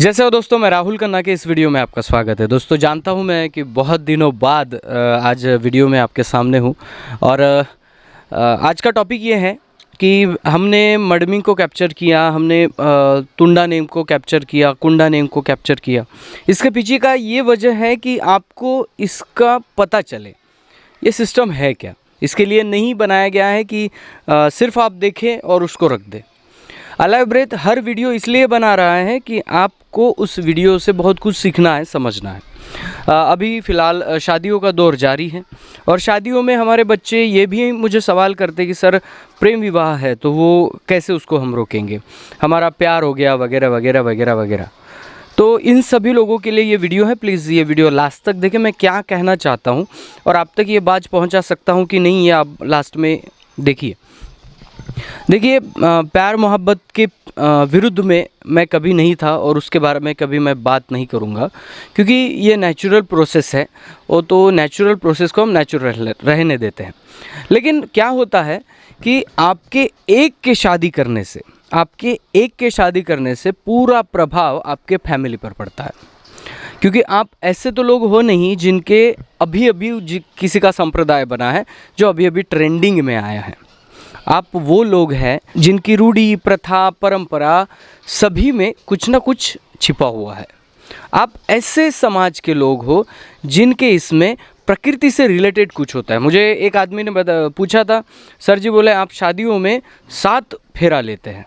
जैसे हो दोस्तों, मैं राहुल खन्ना के इस वीडियो में आपका स्वागत है। दोस्तों, जानता हूं मैं कि बहुत दिनों बाद आज वीडियो में आपके सामने हूं और आज का टॉपिक ये है कि हमने मडमिंग को कैप्चर किया, हमने तुंडा नेम को कैप्चर किया, कुंडा नेम को कैप्चर किया। इसके पीछे का ये वजह है कि आपको इसका पता चले ये सिस्टम है क्या। इसके लिए नहीं बनाया गया है कि सिर्फ आप देखें और उसको रख दें। अलाइव ब्रेथ हर वीडियो इसलिए बना रहा है कि आपको उस वीडियो से बहुत कुछ सीखना है, समझना है। अभी फ़िलहाल शादियों का दौर जारी है और शादियों में हमारे बच्चे ये भी मुझे सवाल करते हैं कि सर प्रेम विवाह है तो वो कैसे उसको हम रोकेंगे, हमारा प्यार हो गया वगैरह वगैरह वगैरह वगैरह। तो इन सभी लोगों के लिए ये वीडियो है। प्लीज़ ये वीडियो लास्ट तक देखें, मैं क्या कहना चाहता हूँ और आप तक ये बात पहुँचा सकता हूँ कि नहीं, ये आप लास्ट में देखिए। प्यार मोहब्बत के विरुद्ध में मैं कभी नहीं था और उसके बारे में कभी मैं बात नहीं करूँगा, क्योंकि ये नेचुरल प्रोसेस है और तो नेचुरल प्रोसेस को हम नेचुरल रहने देते हैं। लेकिन क्या होता है कि आपके एक के शादी करने से पूरा प्रभाव आपके फैमिली पर पड़ता है। क्योंकि आप ऐसे तो लोग हो नहीं जिनके अभी किसी का संप्रदाय बना है जो अभी ट्रेंडिंग में आया है। आप वो लोग हैं जिनकी रूढ़ी, प्रथा, परंपरा सभी में कुछ ना कुछ छिपा हुआ है। आप ऐसे समाज के लोग हो जिनके इसमें प्रकृति से रिलेटेड कुछ होता है। मुझे एक आदमी ने पूछा था, सर जी बोले आप शादियों में 7 फेरा लेते हैं,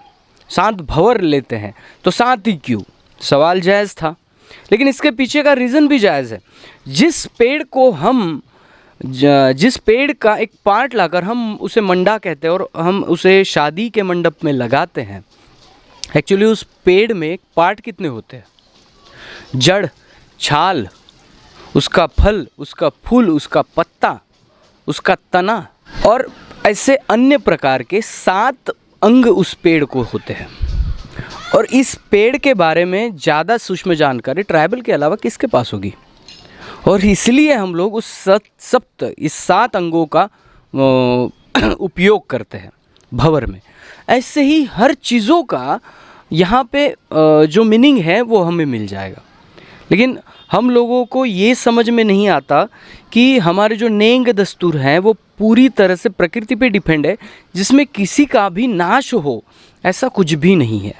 7 भंवर लेते हैं, तो 7 ही क्यों? सवाल जायज़ था, लेकिन इसके पीछे का रीज़न भी जायज़ है। जिस पेड़ का एक पार्ट लाकर हम उसे मंडा कहते हैं और हम उसे शादी के मंडप में लगाते हैं, एक्चुअली उस पेड़ में एक पार्ट कितने होते हैं? जड़, छाल, उसका फल, उसका फूल, उसका पत्ता, उसका तना और ऐसे अन्य प्रकार के 7 अंग उस पेड़ को होते हैं। और इस पेड़ के बारे में ज़्यादा सूक्ष्म जानकारी ट्राइबल के अलावा किसके पास होगी? और इसलिए हम लोग उस 7 अंगों का उपयोग करते हैं भंवर में। ऐसे ही हर चीज़ों का यहाँ पे जो मीनिंग है वो हमें मिल जाएगा। लेकिन हम लोगों को ये समझ में नहीं आता कि हमारे जो नेंग दस्तूर हैं वो पूरी तरह से प्रकृति पे डिपेंड है, जिसमें किसी का भी नाश हो ऐसा कुछ भी नहीं है।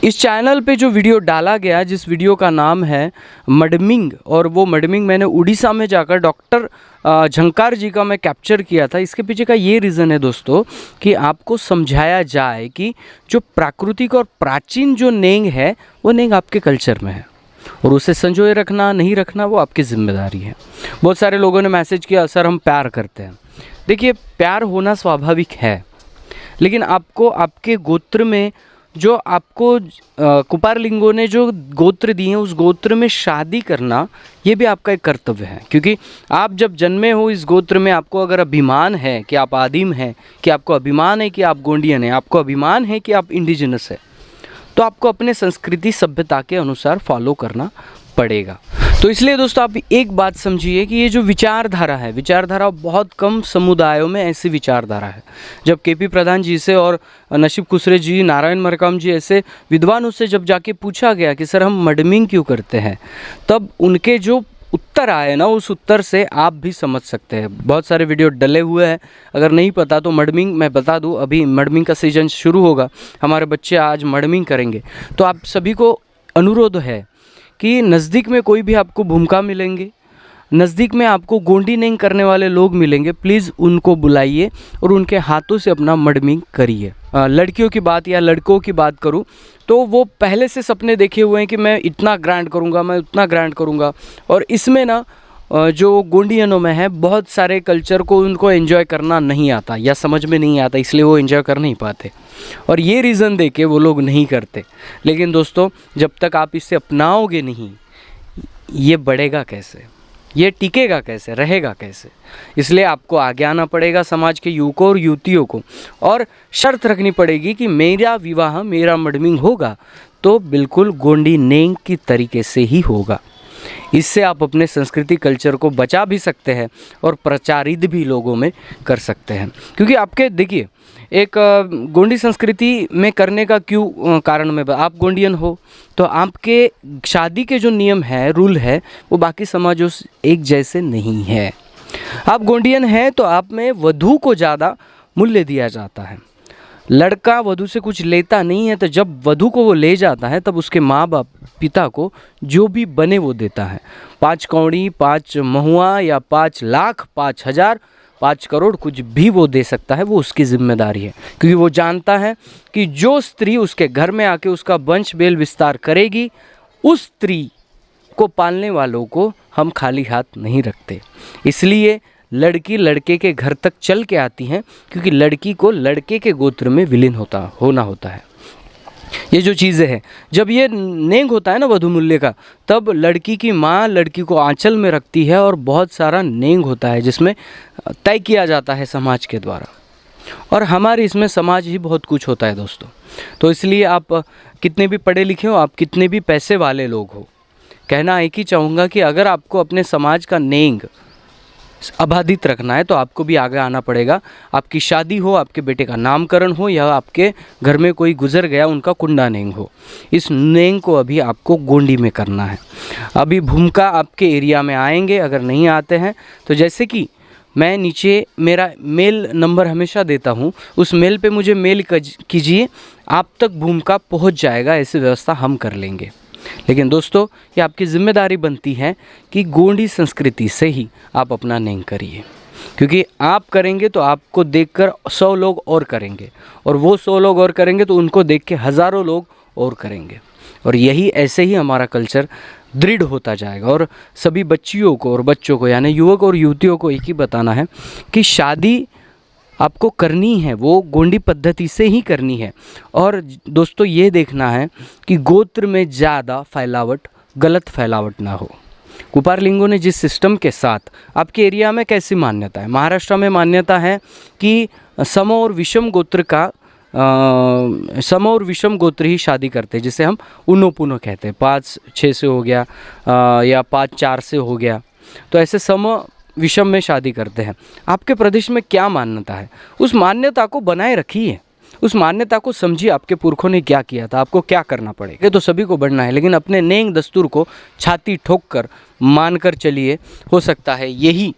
इस चैनल पे जो वीडियो डाला गया, जिस वीडियो का नाम है मडमिंग, और वो मडमिंग मैंने उड़ीसा में जाकर डॉक्टर झंकार जी का मैं कैप्चर किया था। इसके पीछे का ये रीज़न है दोस्तों कि आपको समझाया जाए कि जो प्राकृतिक और प्राचीन जो नेंग है वो नेंग आपके कल्चर में है और उसे संजोए रखना नहीं रखना वो आपकी जिम्मेदारी है। बहुत सारे लोगों ने मैसेज किया, सर हम प्यार करते हैं। देखिए, प्यार होना स्वाभाविक है, लेकिन आपको आपके गोत्र में जो आपको कुपारलिंगों ने जो गोत्र दिए हैं उस गोत्र में शादी करना ये भी आपका एक कर्तव्य है। क्योंकि आप जब जन्मे हो इस गोत्र में, आपको अगर अभिमान है कि आप आदिम हैं, कि आपको अभिमान है कि आप गोंडियन हैं, आपको अभिमान है कि आप इंडिजिनस है, तो आपको अपने संस्कृति सभ्यता के अनुसार फॉलो करना पड़ेगा। तो इसलिए दोस्तों आप एक बात समझिए कि ये जो विचारधारा है, विचारधारा बहुत कम समुदायों में ऐसी विचारधारा है। जब केपी प्रधान जी से और नसीब कुसरे जी, नारायण मरकाम जी ऐसे विद्वानों से जब जाके पूछा गया कि सर हम मडमिंग क्यों करते हैं, तब उनके जो उत्तर आए ना, उस उत्तर से आप भी समझ सकते हैं। बहुत सारे वीडियो डले हुए हैं, अगर नहीं पता तो मडमिंग मैं बता दूं, अभी मडमिंग का सीजन शुरू होगा, हमारे बच्चे आज मडमिंग करेंगे। तो आप सभी को अनुरोध है कि नज़दीक में कोई भी आपको भूमिका मिलेंगे, नज़दीक में आपको गोंडी नेंग करने वाले लोग मिलेंगे, प्लीज़ उनको बुलाइए और उनके हाथों से अपना मडमिंग करिए। लड़कियों की बात या लड़कों की बात करूं तो वो पहले से सपने देखे हुए हैं कि मैं इतना ग्रैंड करूंगा, मैं उतना ग्रैंड करूंगा। और इसमें ना जो गोंडियनों में है, बहुत सारे कल्चर को उनको एंजॉय करना नहीं आता या समझ में नहीं आता, इसलिए वो एंजॉय कर नहीं पाते और ये रीज़न दे के वो लोग नहीं करते। लेकिन दोस्तों, जब तक आप इसे अपनाओगे नहीं, ये बढ़ेगा कैसे, ये टिकेगा कैसे, रहेगा कैसे? इसलिए आपको आगे आना पड़ेगा समाज के युवकों और युवतियों को, और शर्त रखनी पड़ेगी कि मेरा विवाह, मेरा मडमिंग होगा तो बिल्कुल गोंडी नेंग की तरीके से ही होगा। इससे आप अपने संस्कृति कल्चर को बचा भी सकते हैं और प्रचारित भी लोगों में कर सकते हैं। क्योंकि आपके देखिए एक गोंडी संस्कृति में करने का क्यों कारण में, आप गोंडियन हो तो आपके शादी के जो नियम है, रूल है, वो बाकी समाजों से एक जैसे नहीं है। आप गोंडियन हैं तो आप में वधू को ज़्यादा मूल्य दिया जाता है। लड़का वधू से कुछ लेता नहीं है, तो जब वधू को वो ले जाता है तब उसके माँ बाप पिता को जो भी बने वो देता है। 5 कौड़ी, 5 महुआ या 5 लाख, 5,000, 5 करोड़, कुछ भी वो दे सकता है, वो उसकी जिम्मेदारी है। क्योंकि वो जानता है कि जो स्त्री उसके घर में आके उसका वंश बेल विस्तार करेगी, उस स्त्री को पालने वालों को हम खाली हाथ नहीं रखते। इसलिए लड़की लड़के के घर तक चल के आती हैं, क्योंकि लड़की को लड़के के गोत्र में विलीन होना होता है। ये जो चीज़ें हैं, जब ये नेंग होता है ना वधू मूल्य का, तब लड़की की माँ लड़की को आंचल में रखती है और बहुत सारा नेंग होता है जिसमें तय किया जाता है समाज के द्वारा। और हमारे इसमें समाज ही बहुत कुछ होता है दोस्तों। तो इसलिए आप कितने भी पढ़े लिखे हो, आप कितने भी पैसे वाले लोग हो, कहना एक ही चाहूँगा कि अगर आपको अपने समाज का नेंग अबाधित रखना है तो आपको भी आगे आना पड़ेगा। आपकी शादी हो, आपके बेटे का नामकरण हो, या आपके घर में कोई गुजर गया उनका कुंडा नेंग हो, इस नेंग को अभी आपको गोंडी में करना है। अभी भूमिका आपके एरिया में आएंगे, अगर नहीं आते हैं तो जैसे कि मैं नीचे मेरा मेल नंबर हमेशा देता हूँ, उस मेल पे मुझे मेल कीजिए, आप तक भूमिका पहुँच जाएगा। ऐसी व्यवस्था हम कर लेंगे। लेकिन दोस्तों ये आपकी जिम्मेदारी बनती है कि गोंडी संस्कृति से ही आप अपना नेंग करिए, क्योंकि आप करेंगे तो आपको देखकर 100 लोग और करेंगे, और वो 100 लोग और करेंगे तो उनको देख के हज़ारों लोग और करेंगे। और यही ऐसे ही हमारा कल्चर दृढ़ होता जाएगा। और सभी बच्चियों को और बच्चों को, यानी युवक और युवतियों को एक ही बताना है कि शादी आपको करनी है वो गोंडी पद्धति से ही करनी है। और दोस्तों ये देखना है कि गोत्र में ज़्यादा फैलावट, गलत फैलावट ना हो। कुपारलिंगों ने जिस सिस्टम के साथ, आपके एरिया में कैसी मान्यता है? महाराष्ट्र में मान्यता है कि सम और विषम गोत्र का सम और विषम गोत्र ही शादी करते हैं, जिसे हम उनो पुनो कहते हैं। 5-6 से हो गया या 5-4 से हो गया, तो ऐसे सम विषम में शादी करते हैं। आपके प्रदेश में क्या मान्यता है, उस मान्यता को बनाए रखिए, उस मान्यता को समझिए। आपके पुरखों ने क्या किया था, आपको क्या करना पड़ेगा। ये तो सभी को बढ़ना है, लेकिन अपने नेंग दस्तूर को छाती ठोक कर मान कर चलिए। हो सकता है यही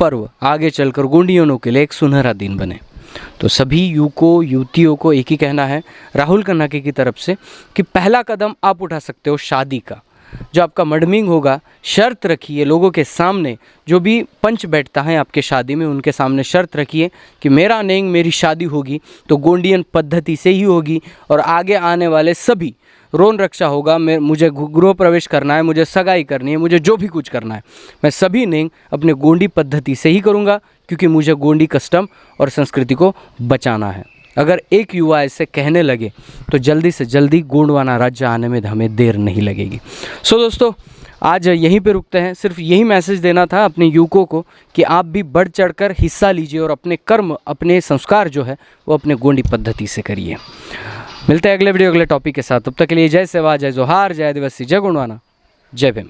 पर्व आगे चलकर गोंडियनों के लिए एक सुनहरा दिन बने। तो सभी युवकों युवतियों को एक ही कहना है राहुल कन्नाके की तरफ से कि पहला कदम आप उठा सकते हो शादी का। जो आपका मडमिंग होगा, शर्त रखिए लोगों के सामने, जो भी पंच बैठता है आपके शादी में उनके सामने शर्त रखिए कि मेरा नेंग मेरी शादी होगी तो गोंडियन पद्धति से ही होगी, और आगे आने वाले सभी रोन रक्षा होगा। मुझे गृह प्रवेश करना है, मुझे सगाई करनी है, मुझे जो भी कुछ करना है, मैं सभी नेंग अपने गोंडी पद्धति से ही करूँगा, क्योंकि मुझे गोंडी कस्टम और संस्कृति को बचाना है। अगर एक युवा ऐसे कहने लगे तो जल्दी से जल्दी गोंडवाना राज्य आने में हमें देर नहीं लगेगी। सो दोस्तों आज यहीं पे रुकते हैं। सिर्फ यही मैसेज देना था अपने युवकों को कि आप भी बढ़ चढ़कर हिस्सा लीजिए और अपने कर्म, अपने संस्कार जो है वो अपने गोंडी पद्धति से करिए। मिलते हैं अगले वीडियो अगले टॉपिक के साथ। तब तक के लिए जय सेवा, जय जोहार, जय आदिवासी, जय गोंडवाना, जय भीम।